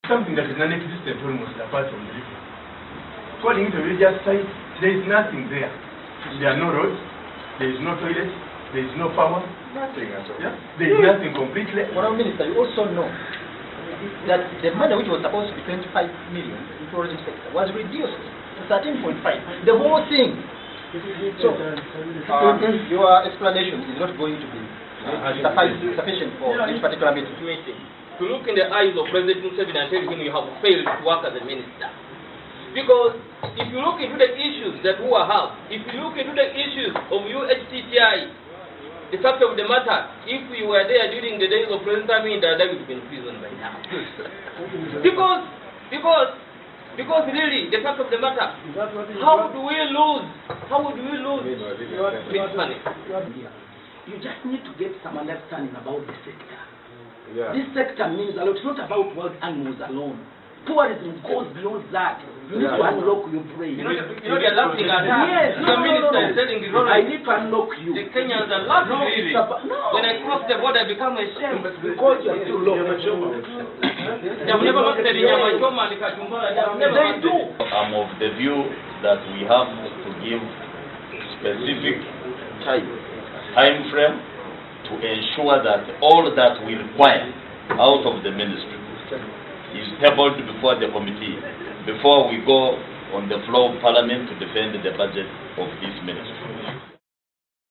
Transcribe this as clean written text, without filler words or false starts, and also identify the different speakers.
Speaker 1: something that is non-existent almost apart from the river. Calling it a religious site, there is nothing there. There are no roads, there is no toilet, there is no power.
Speaker 2: Nothing at all.
Speaker 1: Yeah? There is nothing completely.
Speaker 3: Well, Minister, you also know that the money which was supposed to be 25 million in tourism sector was reduced to 13.5. The whole thing. So, your explanation is not going to be sufficient for this particular meeting.
Speaker 4: To look in the eyes of President Museveni and tell him you have failed to work as a minister. Because if you look into the issues that we have, if you look into the issues of UHTTI, the fact of the matter, if we were there during the days of President Amin, that would have been in prison by now. Because really, the fact of the matter, how would we lose this money?
Speaker 5: You just need to get some understanding about the sector.
Speaker 2: Yeah.
Speaker 5: This sector means a lot. It's not about wild animals alone. Tourism goes beyond that. You need to unlock your brain.
Speaker 4: You know they're laughing at us.
Speaker 5: Yes,
Speaker 4: The minister is telling you,
Speaker 5: I need to unlock you.
Speaker 4: the Kenyans are laughing really. When I cross the border, I become a shame.
Speaker 5: Because you are too low.
Speaker 4: They have never looked at the Nyamachoma and the Kachumbara.
Speaker 5: They do.
Speaker 6: I'm of the view that we have to give specific time frame to ensure that all that we require out of the ministry is tabled before the committee, before we go on the floor of Parliament to defend the budget of this ministry.